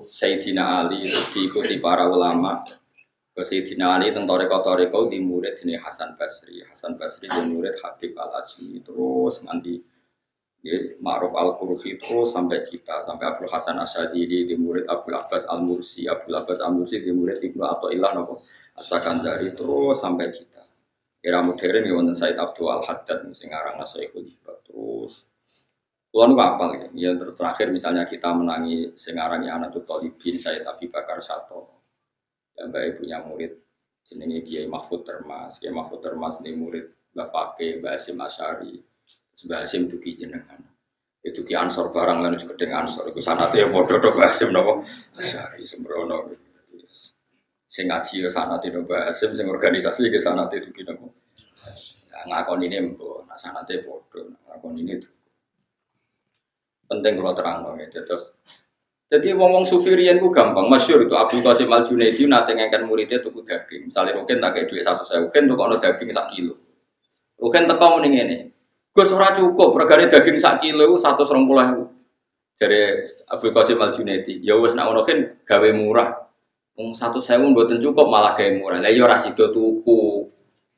Sayyidina Ali, terus diikuti para ulama. Ke Sayyidina Ali teng toreko-toreko di murid jenenge Hasan Basri. Hasan Basri di murid Habib Al-Ajmi terus nanti Ma'ruf Al-Qurfi terus sampai kita, sampai Abdul Hasan Asy'adili di murid Abdul Abbas Al-Mursi, Abdul Abbas Al-Mursi di murid Ibnu Athaillah napa As-Sakandari terus sampai kita. Era modern ya wonten Said Abdul Al-Haddad sing aran Syekhul Ibad terus. Kulo nu apal ya terus terakhir misalnya kita menangi sing aran Anatul Thalibin Said Abi Bakar Sato. Yang baik punya murid jenenge Kiai Mahfud Termas. Kiai Mahfud Termas ini murid Mbah Fakih, Mbah Hasyim Asy'ari. Mbah Hasyim dugi jenengan. Itu ki Ansor barang lan juga dengan Ansor iku sanate ya padha to Mbah Hasyim napa Asy'ari sembrono. Sing ngaji ya sanate to Mbah Hasyim, sing organisasi ke sanate dugi napa. Nah, ngakonine mbo, nak sanate padha, ngakonine itu. Penting kalau terang ya. Jadi wong-wong sufi riyen ku gampang, masyhur itu Abdul Qasim Al-Junaidi nate ngengken muridnya tuku daging. Misale Rukin tak kei dhuwit 100.000, Rukin tukokno daging 1 kilo. Rukin teko muni ngene. Gus ora cukup, regane daging 1 kilo iku 120.000. Jare Abdul Qasim Al-Junaidi, ya wis nek ngono kan gawe murah. Wong 100.000 mboten cukup malah gawe murah. Lah ya ora sida tuku.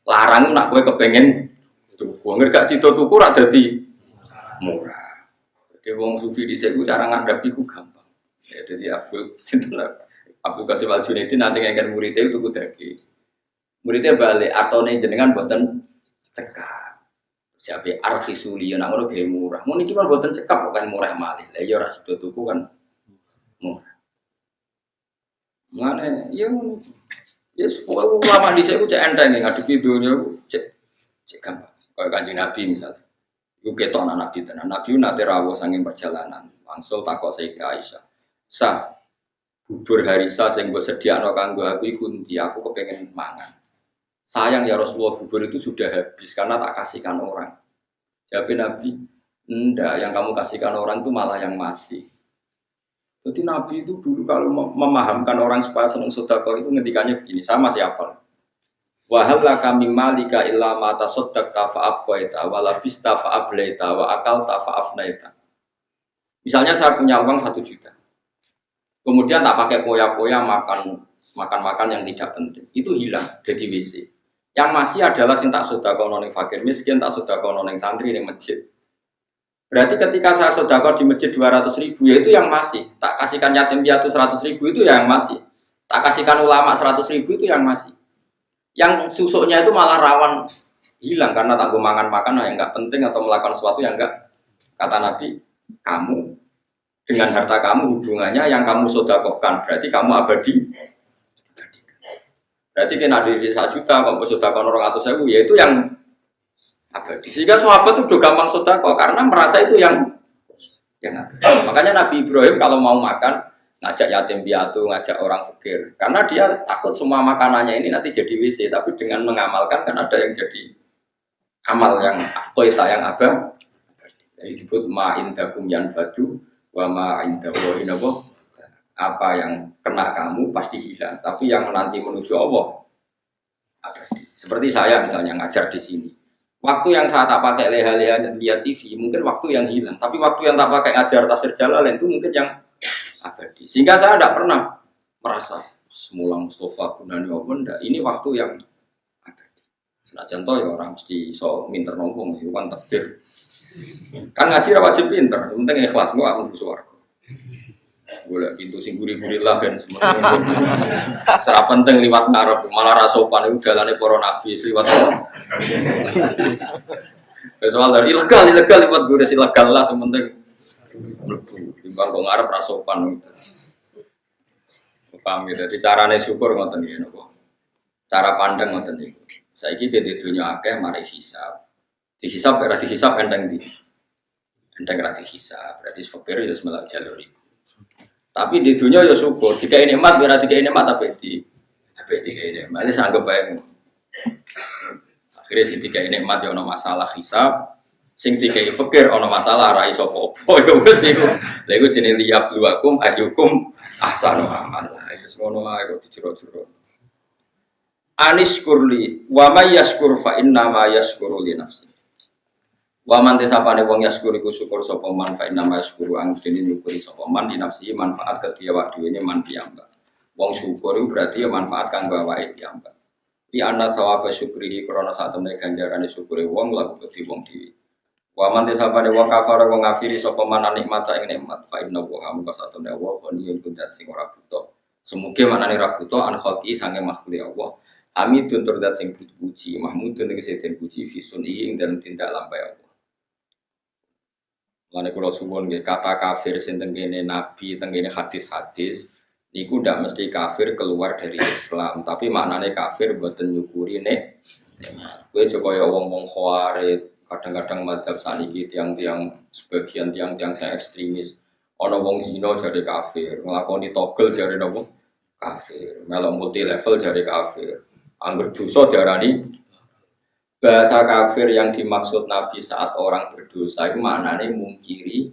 Larang nak kowe kepengin tuku. Nek gak sida tuku ora dadi murah. Jadi wong sufi dhisik ku cara ngadhepi ku gampang. Ya, jadi Abdul Qasim Al-Junaidi nanti ngengken muridnya itu daging. Muridnya balik artone jenengan boten cekap. Siapa arfisuli yang ngono gawe murah. Mun iki mah boten cekap kok kan murah malih. Lah ya ora sida tuku kan murah. Mane ya ngono. Ya pokoke ulama dhisik ku cek enteng ngadepi donya ku cek gampang. Kaya Kanjeng Nabi misalnya. Iku ketok anak Nabi tenan. Nabi nate rawuh saking perjalanan. Langsung takok Sayyidah Aisyah. Sah bubur harisa sing mbok sediakno kanggo aku iku ndi aku kepengin mangan. Sayang ya Rasulullah bubur itu sudah habis karena tak kasihkan orang. Jawab Nabi, enggak, yang kamu kasihkan orang itu malah yang masih. Jadi Nabi itu dulu kalau memahamkan orang supaya senang sedekah itu ngendikannya begini, sama siapa? Wa hal laka mim malika illa ma tasaddaqta fa abqaita wa labista fa ablaita wa akalta fa afnaita. Misalnya saya punya uang 1 juta. Kemudian tak pakai poya-poya makan yang tidak penting. Itu hilang jadi WC. Yang masih adalah sing tak sedekah ning fakir miskin, tak sedekah ning santri ning masjid. Berarti ketika saya sedekah di masjid 200.000 ya itu yang masih. Tak kasihkan yatim piatu 100.000 itu yang masih. Tak kasihkan ulama 100.000 itu yang masih. Yang susuknya itu malah rawan hilang karena tak gue makan yang enggak penting atau melakukan sesuatu yang enggak. Kata Nabi, kamu dengan harta kamu hubungannya yang kamu sedekahkan berarti kamu abadi. Berarti kan ada di 1 juta kalau sedekah 200.000 ya itu yang abadi. Sehingga sahabat itu udah gampang sedekah karena merasa itu yang abadi. Makanya Nabi Ibrahim kalau mau makan ngajak yatim piatu, ngajak orang fakir karena dia takut semua makanannya ini nanti jadi WC, tapi dengan mengamalkan kan ada yang jadi amal yang qoita yang abadi. Disebut ma indakum yanfadu wa ma indahu inabo. Apa yang kena kamu pasti hilang, tapi yang nanti menuju Allah abadi. Seperti saya misalnya ngajar di sini. Waktu yang saya tak pakai leha-leha lihat TV mungkin waktu yang hilang, tapi waktu yang tak pakai ngajar tafsir Jalalain itu mungkin yang abadi. Sehingga saya tidak pernah merasa semula Mustafa gunane apa ndak. Ini waktu yang abadi. Nah contoh ya orang mesti so minter nongkrong itu kan takdir. Kan ngaji wajib pinter, penting ikhlas gua aku swarga. Boleh pintu sing guri-guri lah kan semuanya. Serap penting liwat ngarep malah rasopan itu dalane para nabi liwat. Soal dari ilegal liwat gure ilegal lah sementing mlebu timbang kok ngarep rasopan itu. Paham ya, jadi carane syukur ngoten iki napa. Cara pandang ngoten iki. Saiki dadi dunya akeh mari hisab. Dihisab ora dihisab endang di. Endang ora dihisab, berarti fakir ya semelak jalur iku. Tapi di dunia ya syukur, jika ini nikmat biar jika ini nikmat tapi jika ini nikmat ini sanggep bae. Akhirnya sing tiga ini nikmat ya ono masalah hisab, sing tiga fakir ono masalah ra iso apa ya wis iku. Lha iku jenenge liyab luwakum ayyukum ahsanu amala. Ya ngono ae kok dijero-jero. Anis kurli wa may yashkur fa inna ma yashkuru li nafsi. Wa man tisapane wong yasyukur iku syukur sapa man fa inna ma yasyukuru ang dene nyukuri sapa man di nafsi manfaat kedhi awak dhewe ne man piyambak. Wong syukur iku berarti ya manfaat kanggo awake piyambak. Di anna sawaba syukrihi krana sak temene ganjarane syukure wong laku kedhi wong dhewe. Wa man tisapane wong kafara wong ngafiri sapa man nikmat ing nikmat fa inna wa hamka sak temene wa ghaniyun kundat sing ora buta. Semuge manane ra buta an khalqi sange makhluk Allah. Hamidun turdat sing puji mahmudun tegese den puji fisun ing dalem tindak lampahe Allah. Lane kula suwun nggih kata kafir sing tengene nabi tengene hadis-hadis niku ndak mesti kafir keluar dari Islam, tapi maknane kafir mboten nyukuri nek kowe aja kaya wong-wong khawarij, kadang-kadang mazhab saniki tiang-tiang sebagian tiang-tiang saya ekstremis. Ana wong zina jare kafir, nglakoni togel jare napa? Kafir. Melok multi level jare kafir. Angger dosa diarani bahasa kafir yang dimaksud Nabi saat orang berdosa itu maknanya mungkiri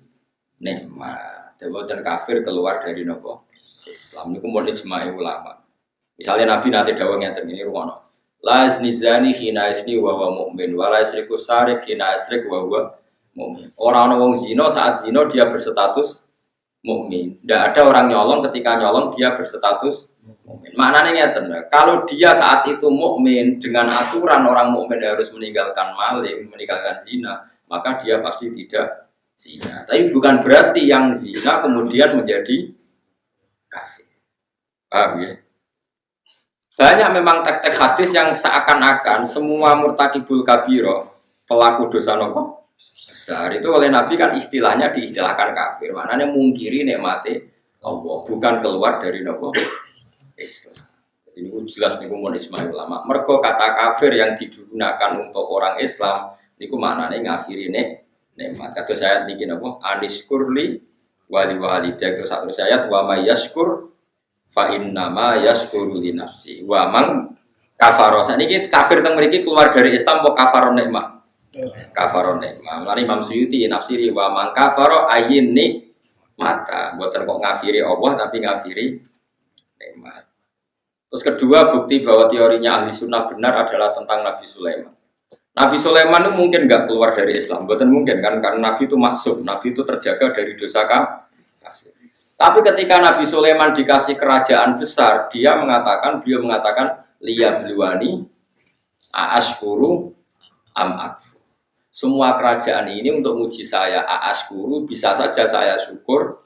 nikmat. Dan kafir keluar dari nopo Islam. Ini kemudian ijma'i ulama. Misalnya Nabi nanti dawuh ngeten ini rumono. La yazni hina yazni wa huwa mu'min wa la yasriku sarik hina yasrik wa huwa mu'min. Orang wong zina saat zina dia berstatus mukmin. Tidak ada orang nyolong ketika nyolong dia berstatus mukmin. Maknanya ngeten, kalau dia saat itu mukmin dengan aturan orang mukmin harus meninggalkan maling, meninggalkan zina, maka dia pasti tidak zina. Tapi bukan berarti yang zina kemudian menjadi kafir. Paham ya? Banyak memang tek-tek hadis yang seakan-akan semua murtakibul kabiro, pelaku dosa nopo besar itu oleh Nabi kan istilahnya diistilahkan kafir. Maknanya mungkiri nikmate Allah, bukan keluar dari nopo Islam. Ini jelas niku mun ijma ulama. Mergo kata kafir yang digunakan untuk orang Islam niku maknane ngafiri nikmat. Kados ayat niki napa? Aniskurli wali walidak terus satu ayat wa may yaskur fa inna ma yaskuru li nafsi. Wa man kafara. Saniki kafir teng mriki keluar dari Islam apa kafaro nikmat? Kafaro nikmat. Lan Imam Suyuti nafsiri wa man kafara ayyin nikmata. Mboten kok ngafiri Allah tapi ngafiri nikmat. Terus kedua bukti bahwa teorinya ahli sunnah benar adalah tentang Nabi Sulaiman. Nabi Sulaiman itu mungkin nggak keluar dari Islam, bukan mungkin kan karena Nabi itu maksum, Nabi itu terjaga dari dosa kafir. Tapi ketika Nabi Sulaiman dikasih kerajaan besar, beliau mengatakan liya bluwani aashkuru am akfur. Semua kerajaan ini untuk uji saya aashkuru, bisa saja saya syukur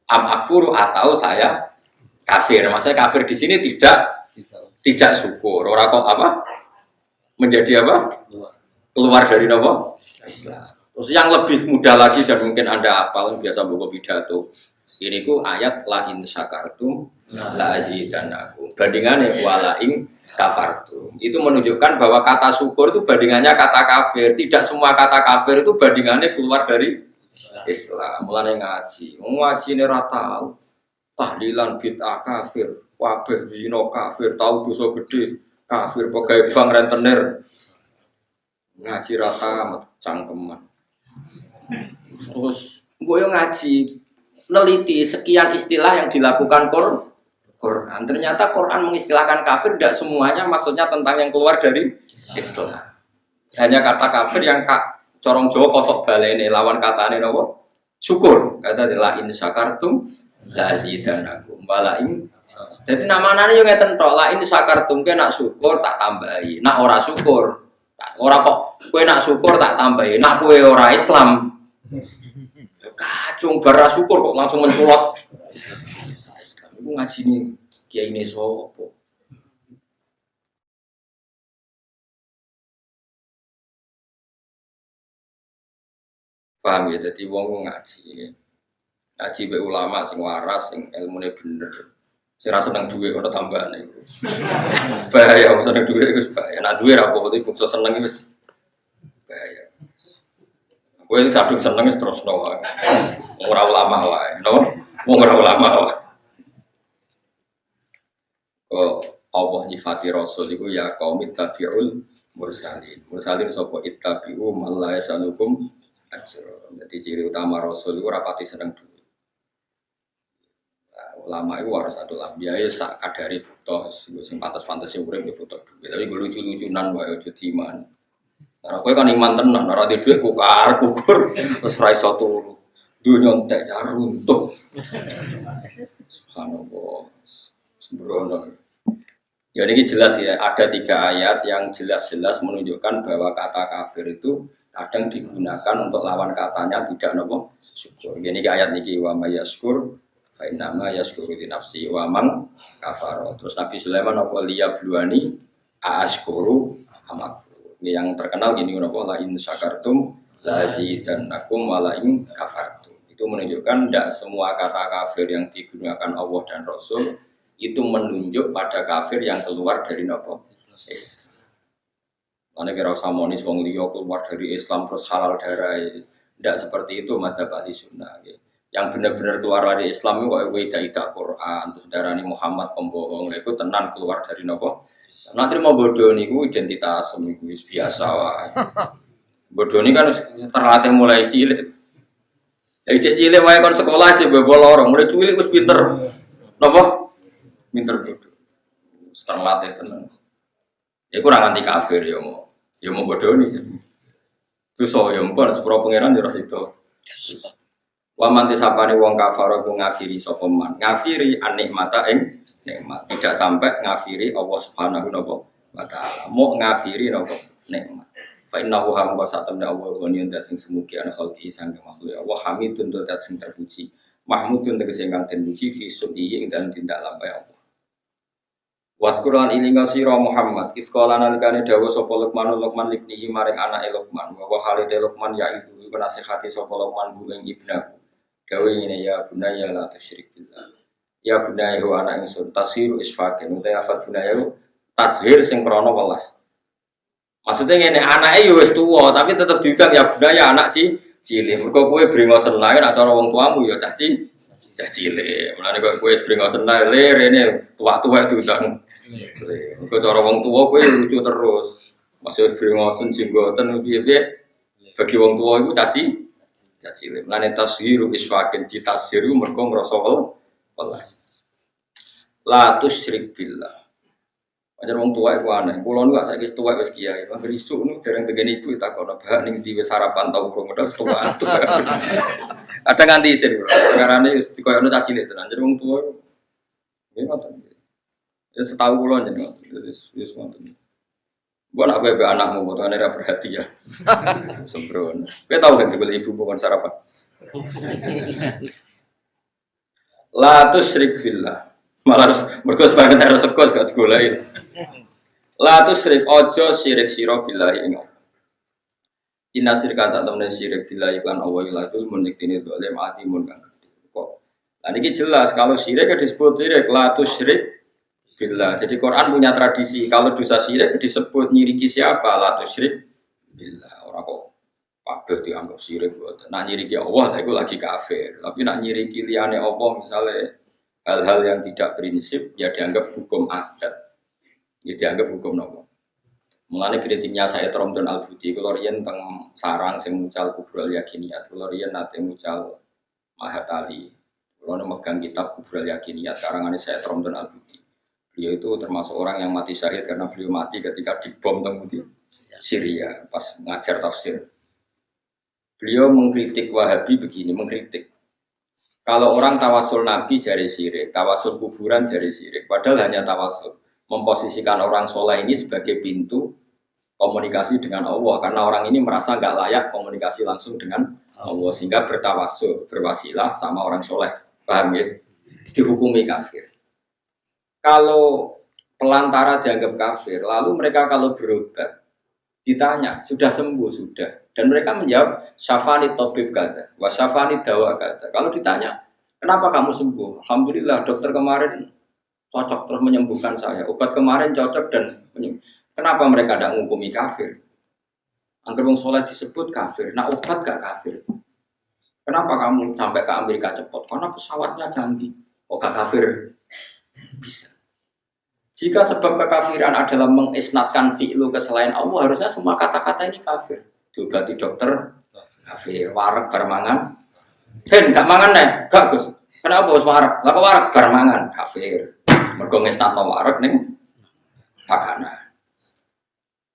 am akfur atau saya kafir. Maksudnya kafir di sini tidak syukur. Orang kok apa? Menjadi apa? Keluar dari apa? Islam. Terus yang lebih mudah lagi dan mungkin Anda hafal biasa buku pidato. Ini ku ayat la in syakartum la azidannakum. Bandingannya wala in kafartum. Itu menunjukkan bahwa kata syukur itu bandingannya kata kafir. Tidak semua kata kafir itu bandingannya keluar dari Islam. Mulane ngaji ini ora tahu. Tahlilan bid'ah kafir, wabah zina kafir, tahu dosa gede kafir, pegawai bank rentenir ngaji rata cangkeman. Terus gue ngaji neliti sekian istilah yang dilakukan Quran. Ternyata Quran mengistilahkan kafir tidak semuanya maksudnya tentang yang keluar dari Islam. Hanya kata kafir yang corong Jawa kosok balene lawan katane nopo? Syukur. Kata la in syakartum la azidannakum walain. Jadi nama-namanya yo ngeten tok, la in syakartum ke nak syukur tak tambahi. Nak ora syukur. Ora kok kowe nak syukur tak tambahi. Nak kowe ora Islam. Kacung bara syukur kok langsung menculot. Islam iku ngajine kiai ne sapa? Paham ya, jadi wong ngaji. Ngaji be ulama sing waras, sing ilmune bener. Sing ra seneng dhuwit ono tambahane. Bahaya wong seneng dhuwit iku bahaya. Nek dhuwit ra apa-apa iku seneng wis bahaya. Kowe sing sadung seneng wis terusno wae. Wong ora ulama wae, no? Wong ora ulama wae. Oh, Allah nyifati Rasul iku ya qaum ittabi'ul mursalin. Mursalin sapa ittabi'u man la yasalukum ajra. Jadi ciri utama Rasul itu rapati seneng duit. Ulama itu warasatul anbiya ya sak kadari butuh sing pantes-pantes urip ya butuh duit. Tapi gue lucu-lucunan wae aja diman. Karena kowe kan iman tenan, ora di dhuwit kukur terus ra iso turu. Dunya entek jar runtuh. Subhanallah. Sembrono. Ya ini jelas ya, ada 3 ayat yang jelas-jelas menunjukkan bahwa kata kafir itu kadang digunakan untuk lawan katanya tidak nopo syukur. Ini ayat niki wa may yaskur fa inna ma yaskuru li nafsi wa man kafara. Terus Nabi Sulaiman apa liya bluani askuru amakfur. Ini yang terkenal gini nopo la in syakartum lazidannakum wa la in kafartum. Itu menunjukkan tidak semua kata kafir yang digunakan Allah dan Rasul itu menunjuk pada kafir yang keluar dari nopo Islam. Karena kira usah monis wong liya keluar dari Islam terus halal darah. Tidak seperti itu madzhab ahli sunnah. Yang benar-benar keluar dari Islam itu kok tidak Quran terus darani Muhammad pembohong itu tenan keluar dari nopo. Nanti mau bodoh niku identitas niku biasa wae. Bodoh ini kan terlatih mulai cilik. Cilik wae kon sekolah sih bebol lorong mulai cilik wis pinter. Napa? Pinter bodoh, terlatih tenan. Ya kurang anti kafir ya mau bodoh nih. Terus ya mpun sepuro pangeran ya itu. Wa man tisapane wong kafir ku ngafiri sapa man. Ngafiri anikmata ing nikmat. Tidak sampai ngafiri Allah Subhanahu wa taala. Mau ngafiri napa nikmat. Fa innahu hamqa satamna Allah ghaniyun dat sing semugi ana khalqi sangge makhluk Allah hamidun dat sing terpuji. Mahmudun tegese ingkang den puji fi sudhi dan tindak lampah Allah. Waskuran ilinga sira Muhammad ifqala nalikane dawuh sapa Luqman libnihi maring anake Luqman wa halite Luqman ya itu nasihati sapa Luqman ing ibnahu dawuh ngene ya bunaya la tusyrik billah ya bunaya wa ana ingsun tashiru isfaqin uta afat bunaya tashir sing krana welas maksudnya ngene anake ya wis tuwa tapi tetep diundang ya bunaya anak cilik mergo kowe brengosen lae nek cara wong tuamu ya cah cilik mulane kok kowe brengosen lae rene tuwa-tuwa diundang kok cara wong tuwa kowe lucu terus. Masih brengosen jenggoten piye-piye. Bagi wong tuwa iku caci cilik. Lan tashiru isfaqin ditashiru mergo ngrasa welas. La tusyrik billah. Pancen wong tuwa iku aneh. Kula nu gak saiki tuwa wis kiai. Anggere isuk nu dereng tegene ibu takono bah ning ndi wis sarapan tau urung udah tuwa. Ada nganti isin. Perkarane wis dikoyono cah cilik tenan. Jadi wong tuwa nggih ngoten. Ya setahu kula jeneng wis ngoten. Mbok nak kowe anakmu potongane ra perhatian. Sembrono. Kowe tau kan digolek ibu kon sarapan. La tusyrik billah. Malah harus mergo sebagian harus sekos gak digoleki. La tusyrik ojo syirik sira billahi ing Allah. Inna syirka sak temene syirik billahi lan Allah ila zulmun niktine zalim atimun kang gedhe. Kok. Lah niki jelas kalau syirik disebut syirik la tusyrik billah. Jadi Quran punya tradisi kalau dosa syirik disebut nyiriki siapa la tusyrik billah. Ora kok kabeh dianggap syirik buat. Nak nyiriki Allah itu lagi kafir. Tapi nak nyiriki liyane Allah misalnya hal-hal yang tidak prinsip ya dianggap hukum adat. Ya dianggap hukum nopo. Mulane kritiknya saya Romdon Al-Budi kalau riyen teng sarang sing mucal kubrul yakiniyat. Kalau riyen nate mucal Mahatali. Kalau megang kitab kubrul yakiniyat karangane saya Romdon Al-Budi. Beliau itu termasuk orang yang mati syahid karena beliau mati ketika dibom di Syria pas ngajar tafsir. Beliau mengkritik Wahabi begini, mengkritik. Kalau orang tawasul Nabi jari syirik, tawasul kuburan jari syirik, padahal hanya tawasul. Memposisikan orang soleh ini sebagai pintu komunikasi dengan Allah karena orang ini merasa nggak layak komunikasi langsung dengan Allah sehingga bertawasul, berwasilah sama orang soleh. Paham ya? Dihukumi kafir. Kalau pelantara dianggap kafir, lalu mereka kalau berobat ditanya sudah sembuh sudah, dan mereka menjawab syafani tobib kata, wa syafani dawa kata. Kalau ditanya kenapa kamu sembuh, alhamdulillah dokter kemarin cocok terus menyembuhkan saya, obat kemarin cocok dan kenapa mereka tidak menghukumi kafir? Angger wong soleh disebut kafir, nah obat gak kafir. Kenapa kamu sampai ke Amerika cepat? Karena pesawatnya canggih, kok gak kafir? Bisa. Jika sebab kekafiran adalah mengisnatkan fi'lu ke selain Allah, harusnya semua kata-kata ini kafir. Diobati dokter, kafir. Warak bermangan, gak mangan nih, gak Gus. Kenapa harus warak? Lah kok warak bermangan, kafir. Mergo ngisnatno warak ning makanan.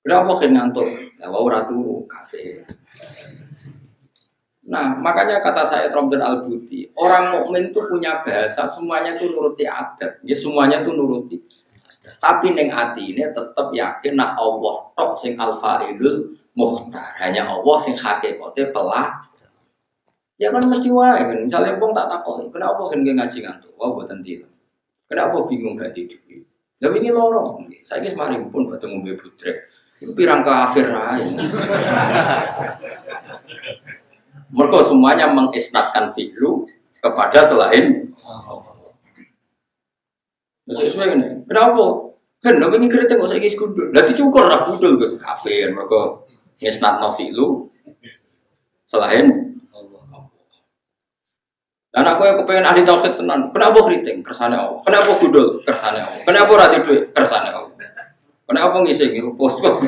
Kenapa kan ngantuk? Ya wau ratu kafe. Nah, makanya kata saya Robert Al-Buti, orang mukmin itu punya bahasa, semuanya itu nuruti adat. Ya semuanya itu nuruti. Tapi neng ati ini tetap yakin nak Allah tok sing al-fa'ilul mukhtar. Hanya Allah sing hakikate pelah. Ya kan mesti wae kan. Misalnya wong tak takoki, kenapa kan ngaji ngantuk? Wah mboten tidur. Kenapa bingung gak tidur? Lah ini loro. Saiki semari pun ketemu mbek budrek. Itu pirang kafir ae. Mereka semuanya mengisnadkan fi'lu kepada selain Allah. Sesuai ini. Kenapa? Kan nabi ini kritik kok saiki gundul. Lah dicukur ra gundul Gus kafir. Mereka ngisnadno fi'lu selain Allah. Dan aku yang kepengen ahli tauhid tenan. Kenapa kritik? Kersane Allah. Kenapa gundul? Kersane Allah. Kenapa ra tidur? Kersane Allah. Kenapa ngisi pos-pos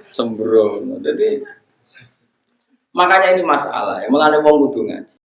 sembrono. Jadi makanya ini masalah. Mulane wong kudu ngaji.